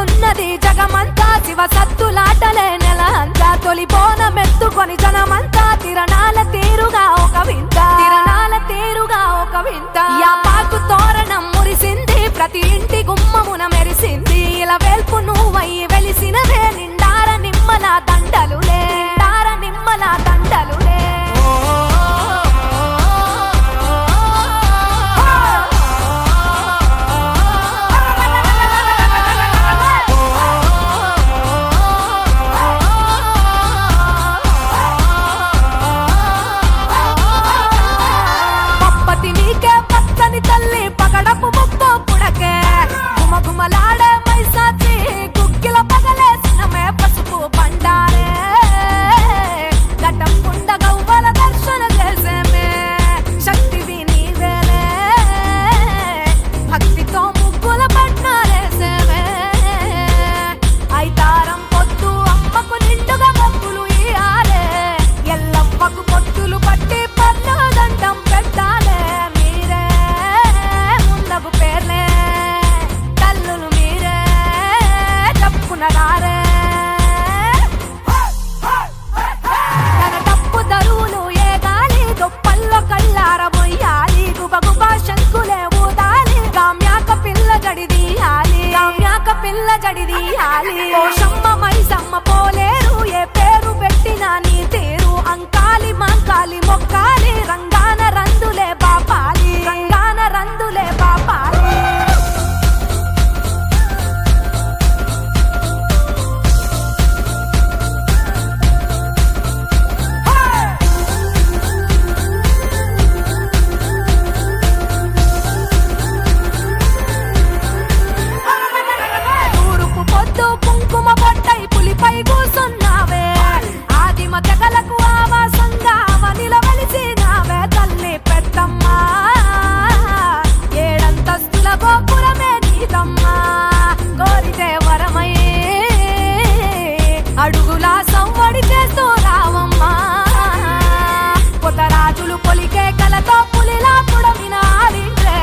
మోగుతున్నది జగమంతా శివ సత్తులాటలే నెల అంతా తొలి బోనమెత్తుకొని జనమంతా తిరణాల తీరుగా ఒక వింత తిరణాల తీరుగా ఒక వింత యాపాకు తోరణం మురిసింది ప్రతి ఇంటి గుమ్మమున మెరిసింది ఇలా వెల్పు నువ్వయ్యి వెలిసినవే నిండార నిమ్మల దండలులే నిండార నిమ్మల దండలులే తల్లి పగడపు ముప్పు పుడకే గుమగుమలాడే మైసాచి గుగ్గిల పగలేసినమే పసుపు బండారే ఘటం కుండ గవ్వల దర్శన చేసేమే శక్తివి నీవేలే భక్తితో ముగ్గుల పట్నాలేసేమే ఐతారం పొద్దు అమ్మకు నిండుగా మొక్కులు ఇయాలే ఎల్లమ్మకు పొత్తులు పట్టి పన్ను దండం పెట్టాలే పేర్లే తల్లులు మీరే చెప్పుకున్నారే తన తప్పు దరువులు ఏ గాలి గొప్పల్లో కళ్ళార మొయ్యాలి గుబగుబా శంకులే ఊదాలి కామ్యాక పిల్ల జడిదీయాలి కామ్యాక పిల్ల జడిదీయాలి ఓషమ్మ మైసమ్మ పోలేరు ఏ పేరు పెట్టినా నీ తీరు అంకాలి మంకాలి మొక్కాలి రంగాన రందులే బాపాలి రంగాన రందులే బాపాలి తూరుపు పొద్దు కుంకుమ పొట్టై పులిపై కూసున్నావే ఆదిమ తెగలకు ఆవాసంగా వనిల వెలిసినావే తల్లి పెద్దమ్మా ఏడంతస్తుల గోపురమే నీదమ్మా కోరితే వరమై అడుగులా సంవడి చేస్తూ రావమ్మా కొత్తరాజులు పొలికే కలతో పులిలా పుడమిన ఆడింట్రే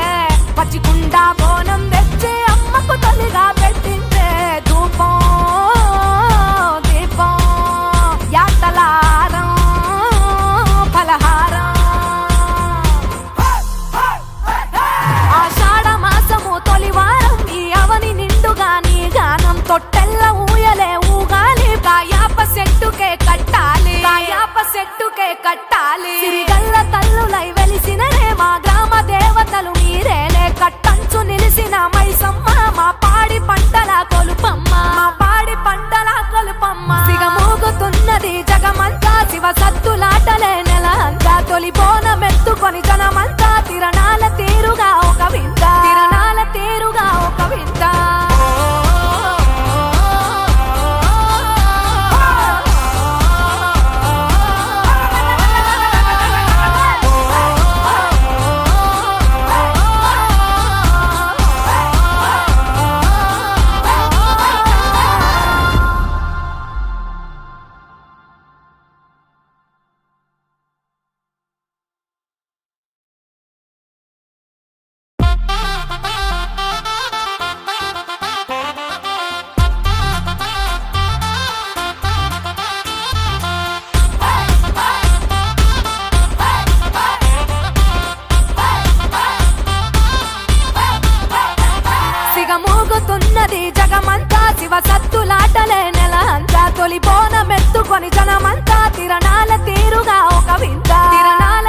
పచ్చికుండా బోనం తెచ్చి అమ్మకు తల్లిగా పెట్టింట్రే ధూపం దీపం యాతలారం ఫలహారం ఆషాఢ మాసము తొలివారం ఈ అవని నిండుగా నీ గానం తొట్టెల్ల ఊయలే ఊగాలి కాయాప చెట్టుకే కట్టాలి కాయాప చెట్టుకే కట్టాలి సిరిగల్ల తల్లులై వెలిసిననే మా గ్రామ దేవతలు మీరేలే కట్టంచు నిలిసిన మైసమ్మ మా పాడి పంటల కొలుపమ్మ మా పాడి పంటల కొలుపమ్మ సిగమోగుతున్నది జగమంతా శివ సత్తులాటలే నెల అంతా తొలి బోనమెత్తుకొని జనమంతా తిరణాల తీరుగా ఒక వింత తిరణాల తీరుగా ఒక వింత మోగుతున్నది జగమంతా శివ సత్తులాటలే నెల అంతా తొలి బోనమెత్తుకొని జనమంతా తిరణాల తీరుగా ఒక వింత తిరణాల